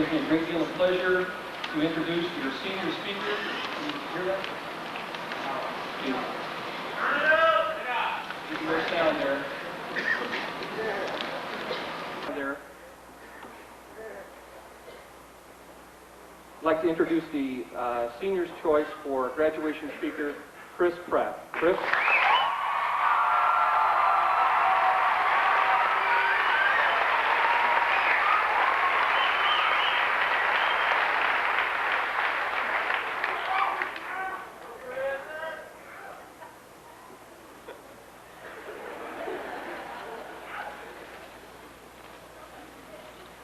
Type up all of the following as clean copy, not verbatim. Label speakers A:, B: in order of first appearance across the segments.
A: gives me a great deal of pleasure to introduce your senior speaker. Can you hear that? Turn it up! There's more sound there. I'd like to introduce the senior's choice for graduation speaker, Pratt. Chris?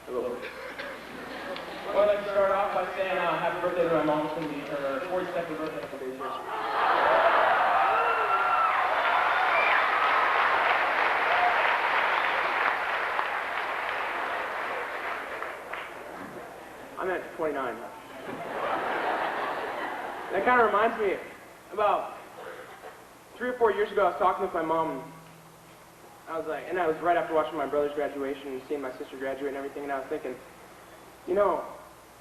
A: Hello. Well, I'd like to start off by saying happy birthday to my mom. It's going to be her 42nd birthday today. I'm at 29. That kind of reminds me, about 3 or 4 years ago, I was talking with my mom. I was right after watching my brother's graduation and seeing my sister graduate and everything, and I was thinking, you know,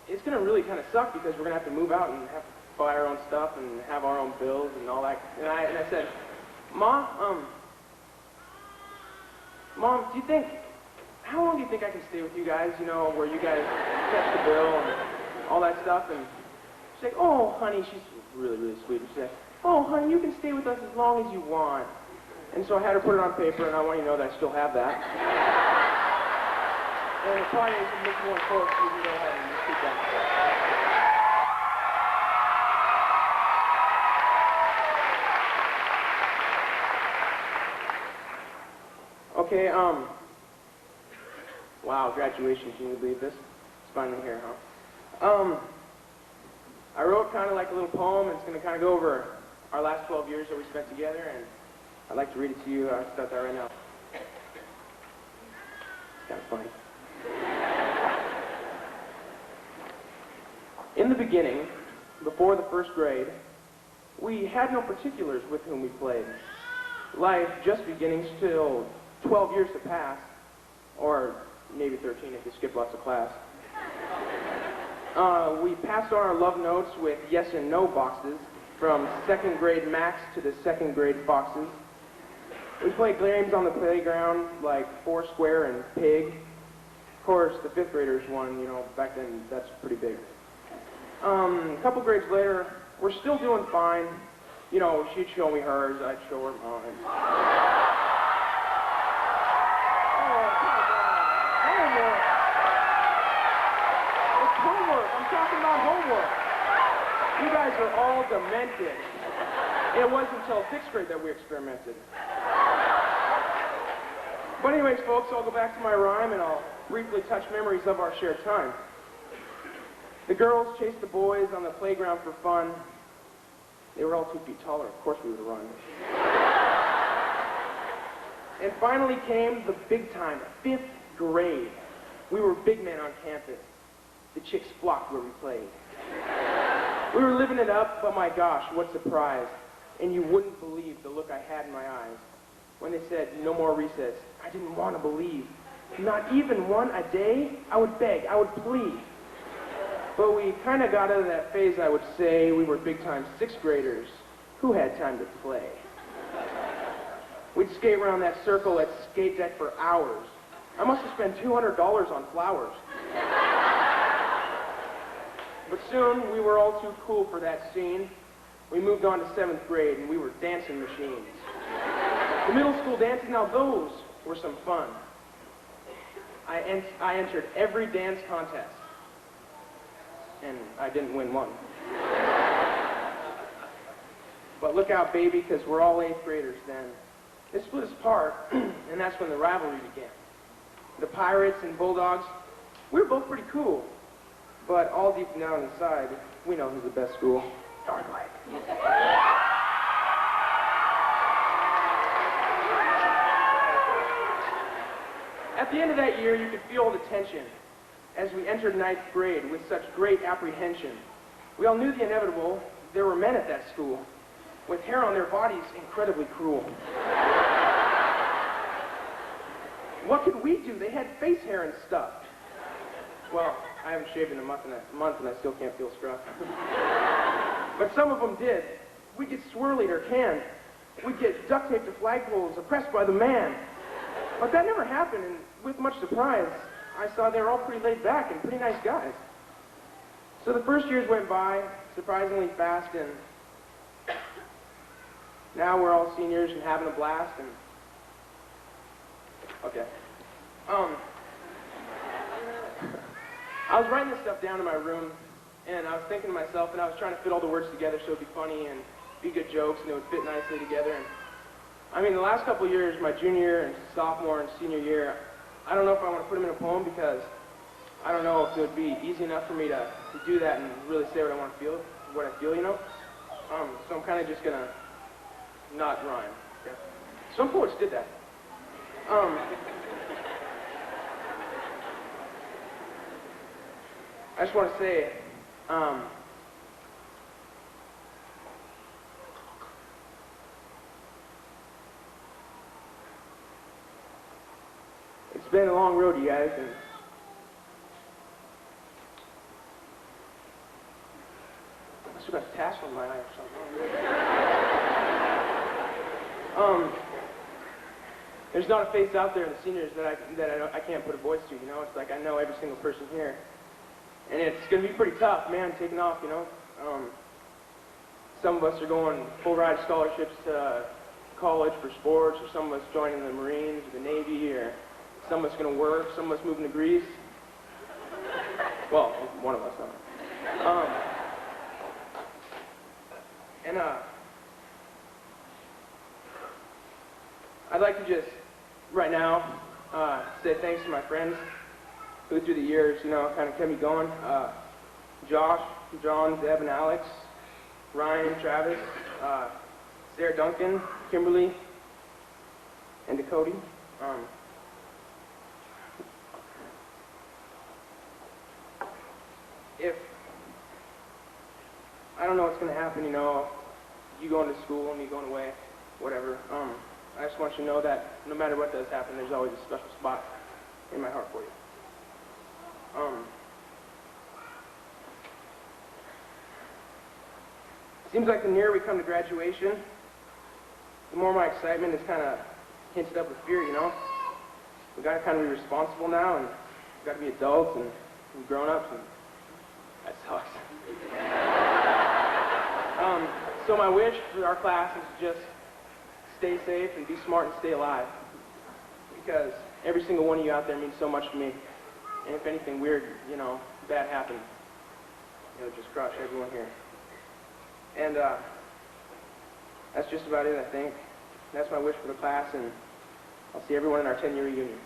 A: it's going to really kind of suck because we're going to have to move out and have to buy our own stuff and have our own bills and all that. And I said, Mom, do you think, how long do you think I can stay with you guys, you know, where you guys catch the bill and all that stuff? And she's like, oh, honey, she's really, really sweet. And she said, oh, honey, you can stay with us as long as you want. And so I had her put it on paper, and I want you to know that I still have that. And it probably is a bit more important for you to go ahead and just keep that. Okay, wow, graduation, can you believe this? It's finally here, huh? I wrote kind of like a little poem, and it's going to kind of go over our last 12 years that we spent together, and I'd like to read it to you. I'll start that right now. It's kind of funny. In the beginning, before the first grade, we had no particulars with whom we played. Life just beginning, still 12 years to pass, or maybe 13 if you skip lots of class. We passed on our love notes with yes and no boxes, from 2nd grade Max to the 2nd grade Foxes. We played games on the playground like Foursquare and Pig. Of course, the 5th graders won, you know, back then that's pretty big. A couple grades later, we're still doing fine. You know, she'd show me hers, I'd show her mine. You guys are all demented. It wasn't until 6th grade that we experimented. But anyways, folks, I'll go back to my rhyme and I'll briefly touch memories of our shared time. The girls chased the boys on the playground for fun. They were all 2 feet taller. Of course we would run. And finally came the big time, 5th grade. We were big men on campus. The chicks flocked where we played. We were living it up, but my gosh, what surprise. And you wouldn't believe the look I had in my eyes. When they said, no more recess, I didn't want to believe. Not even one a day? I would beg, I would plead. But we kind of got out of that phase, I would say. We were big-time 6th graders who had time to play. We'd skate around that circle at skate deck for hours. I must have spent $200 on flowers. But soon, we were all too cool for that scene. We moved on to 7th grade, and we were dancing machines. The middle school dances, now those were some fun. I entered every dance contest, and I didn't win one. But look out, baby, because we're all 8th graders then. It split us apart, and that's when the rivalry began. The Pirates and Bulldogs, we were both pretty cool. But all deep down inside, we know who's the best school. Dark light. At the end of that year, you could feel the tension as we entered 9th grade with such great apprehension. We all knew the inevitable. There were men at that school with hair on their bodies incredibly cruel. What could we do? They had face hair and stuff. Well, I haven't shaved in a month and I still can't feel scruff. But some of them did. We'd get swirlied or canned. We'd get duct taped to flagpoles, oppressed by the man. But that never happened, and with much surprise, I saw they were all pretty laid back and pretty nice guys. So the first years went by surprisingly fast, and now we're all seniors and having a blast, and okay. I was writing this stuff down in my room, and I was thinking to myself, and I was trying to fit all the words together so it'd be funny and be good jokes, and it would fit nicely together. And I mean, the last couple of years, my junior year and sophomore and senior year, I don't know if I want to put them in a poem because I don't know if it would be easy enough for me to do that and really say what I want to feel, what I feel, you know? So I'm kind of just gonna not rhyme. Okay? Some poets did that. I just want to say, it's been a long road, you guys, and I still got a tassel in my eye or something. There's not a face out there in the seniors that I can't put a voice to, you know? It's like I know every single person here. And it's going to be pretty tough, man, taking off, you know? Some of us are going full ride scholarships to college for sports, or some of us joining the Marines or the Navy, or some of us going to work, some of us moving to Greece. Well, one of us, I'd like to just, right now, say thanks to my friends who through the years, you know, kind of kept me going. Josh, John, Deb, and Alex, Ryan, Travis, Sarah Duncan, Kimberly, and Dakota. If, I don't know what's going to happen, you know, you going to school, me going away, whatever. I just want you to know that no matter what does happen, there's always a special spot in my heart for you. Seems like the nearer we come to graduation, the more my excitement is kind of hinted up with fear, you know? We got to kind of be responsible now, and we got to be adults and grown-ups, and that sucks. So my wish for our class is to just stay safe and be smart and stay alive, because every single one of you out there means so much to me. And if anything weird, you know, bad happens, it'll just crush everyone here. And that's just about it, I think. That's my wish for the class, and I'll see everyone in our 10-year reunion.